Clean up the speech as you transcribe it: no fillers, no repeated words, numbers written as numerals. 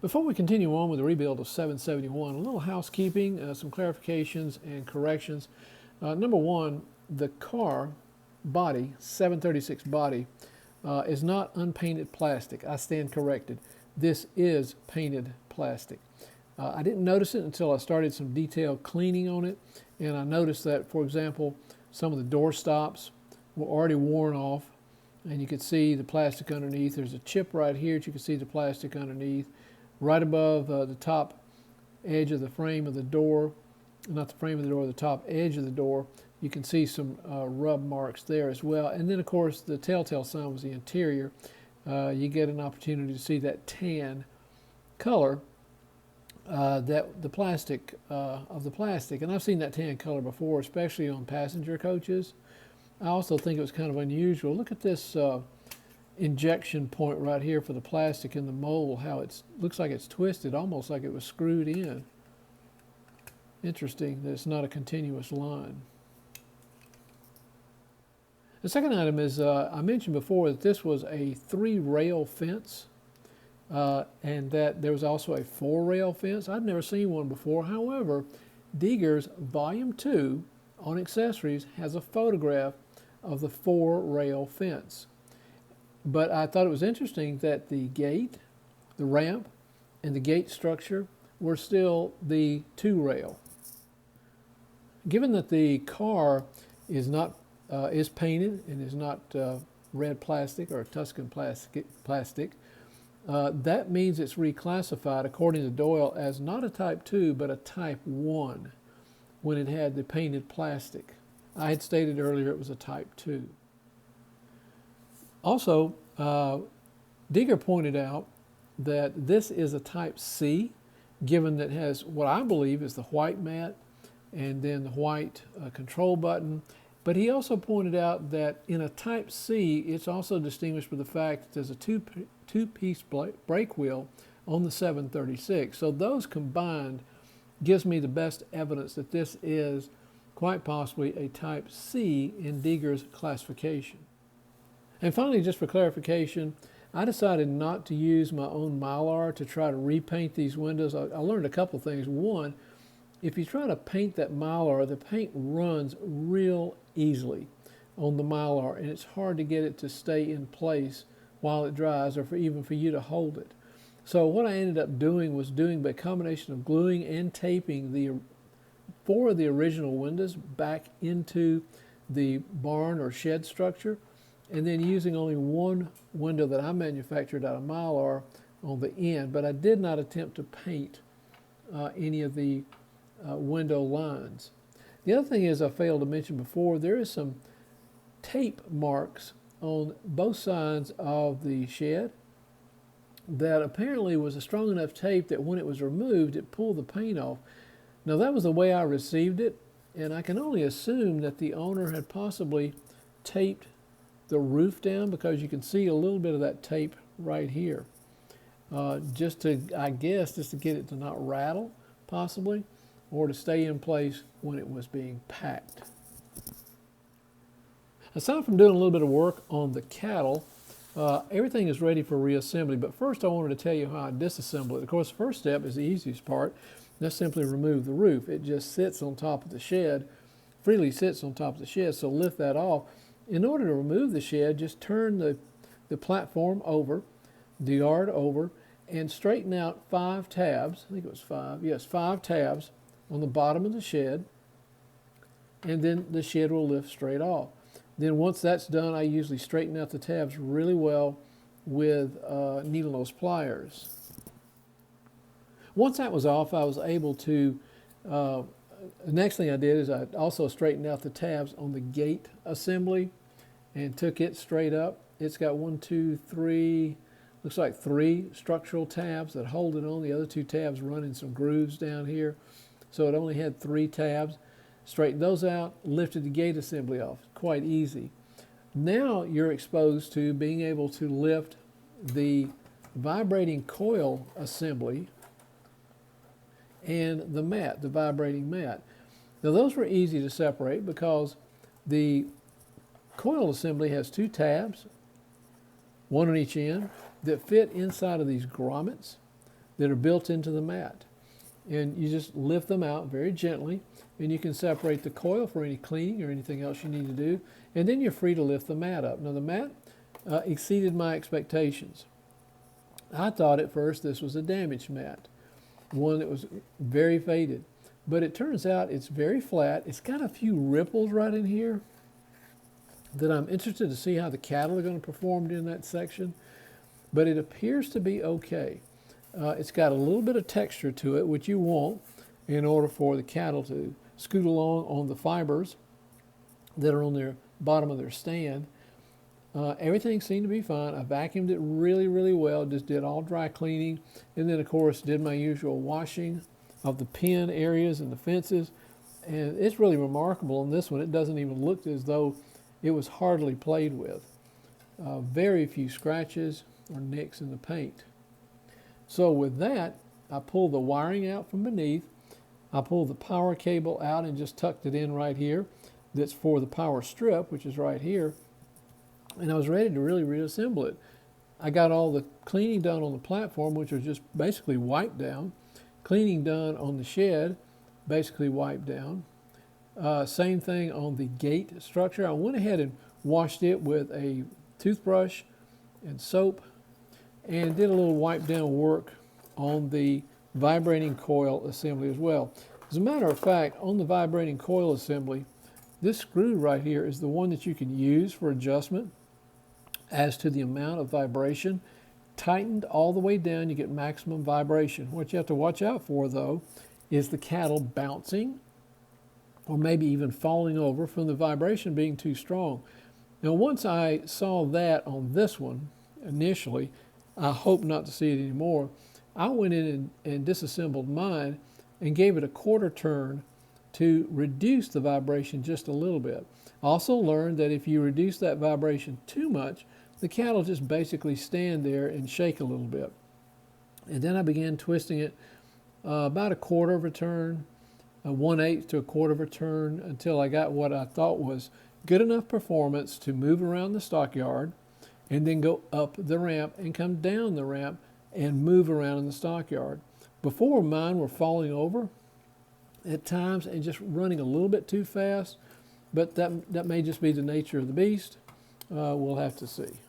Before we continue on with the rebuild of 771, a little housekeeping, some clarifications and corrections. Number one, the car body, 736 body, is not unpainted plastic. I stand corrected. This is painted plastic. I didn't notice it until I started some detailed cleaning on it, and I noticed that, for example, some of the door stops were already worn off, and you could see the plastic underneath. There's a chip right here that you can see the plastic underneath. Right above the top edge of the frame of the door, not the frame of the door, the top edge of the door, you can see some rub marks there as well. And then, of course, the telltale sign was the interior. You get an opportunity to see that tan color, that the plastic of the plastic. And I've seen that tan color before, especially on passenger coaches. I also think it was kind of unusual. Look at this injection point right here for the plastic in the mold, how it looks like it's twisted, almost like it was screwed in. Interesting that it's not a continuous line. The second item is, I mentioned before that this was a 3-rail fence, and that there was also a 4-rail fence. I've never seen one before. However, Deeger's Volume 2 on accessories has a photograph of the 4-rail fence. But I thought it was interesting that the gate, the ramp, and the gate structure were still the 2-rail. Given that the car is not is painted and is not red plastic or Tuscan plastic, that means it's reclassified according to Doyle as not a Type 2 but a Type 1 when it had the painted plastic. I had stated earlier it was a Type 2. Also, Deeger pointed out that this is a Type C, given that it has what I believe is the white mat and then the white control button. But he also pointed out that in a Type C, it's also distinguished by the fact that there's a two-piece brake wheel on the 736. So those combined gives me the best evidence that this is quite possibly a Type C in Deeger's classification. And finally, just for clarification, I decided not to use my own Mylar to try to repaint these windows. I learned a couple things. One, if you try to paint that Mylar, the paint runs real easily on the Mylar, and it's hard to get it to stay in place while it dries, or even for you to hold it. So what I ended up doing was doing a combination of gluing and taping the 4 of the original windows back into the barn or shed structure, and then using only 1 window that I manufactured out of Mylar on the end. But I did not attempt to paint any of the window lines. The other thing is, I failed to mention before, there is some tape marks on both sides of the shed that apparently was a strong enough tape that when it was removed, it pulled the paint off. Now, that was the way I received it, and I can only assume that the owner had possibly taped the roof down, because you can see a little bit of that tape right here. Just to, I guess, just to get it to not rattle, possibly, or to stay in place when it was being packed. Aside from doing a little bit of work on the cattle, everything is ready for reassembly. But first I wanted to tell you how I disassemble it. Of course, the first step is the easiest part. That's simply remove the roof. It just sits on top of the shed, freely sits on top of the shed, so lift that off. In order to remove the shed, just turn the platform over, the yard over, and straighten out 5 tabs. I think it was 5. Yes, 5 tabs on the bottom of the shed, and then the shed will lift straight off. Then once that's done, I usually straighten out the tabs really well with needle nose pliers. Once that was off, I was able to, the next thing I did is I also straightened out the tabs on the gate assembly and took it straight up. It's got 1, 2, 3, looks like 3 structural tabs that hold it on. The other 2 tabs run in some grooves down here. So it only had 3 tabs. Straightened those out, lifted the gate assembly off. Quite easy. Now you're exposed to being able to lift the vibrating coil assembly and the mat, the vibrating mat. Now those were easy to separate because the coil assembly has 2 tabs, 1 on each end, that fit inside of these grommets. that are built into the mat. And you just lift them out very gently, and you can separate the coil for any cleaning or anything else you need to do, and then you're free to lift the mat up. Now the mat exceeded my expectations. I thought at first this was a damaged mat, one that was very faded, but it turns out it's very flat. It's got a few ripples right in here that I'm interested to see how the cattle are going to perform in that section, but it appears to be okay. It's got a little bit of texture to it, which you want in order for the cattle to scoot along on the fibers that are on their bottom of their stand. Everything seemed to be fine. I vacuumed it really well, just did all dry cleaning, and then of course did my usual washing of the pen areas and the fences. And it's really remarkable on this one. It doesn't even look as though it was hardly played with. Very few scratches or nicks in the paint. So with that, I pulled the wiring out from beneath. I pulled the power cable out and just tucked it in right here. That's for the power strip, which is right here. And I was ready to really reassemble it. I got all the cleaning done on the platform, which was just basically wiped down. Cleaning done on the shed, basically wiped down. Same thing on the gate structure. I went ahead and washed it with a toothbrush and soap and did a little wipe down work on the vibrating coil assembly as well. As a matter of fact, on the vibrating coil assembly, this screw right here is the one that you can use for adjustment as to the amount of vibration. Tightened all the way down, you get maximum vibration. What you have to watch out for, though, is the cattle bouncing or maybe even falling over from the vibration being too strong. Now, once I saw that on this one initially, I hope not to see it anymore. I went in and disassembled mine and gave it a quarter turn to reduce the vibration just a little bit. I also learned that if you reduce that vibration too much, the cattle just basically stand there and shake a little bit. And then I began twisting it about a quarter of a turn, a 1/8 to a quarter of a turn, until I got what I thought was good enough performance to move around the stockyard and then go up the ramp and come down the ramp and move around in the stockyard. Before, mine were falling over at times and just running a little bit too fast, but that may just be the nature of the beast. We'll have to see.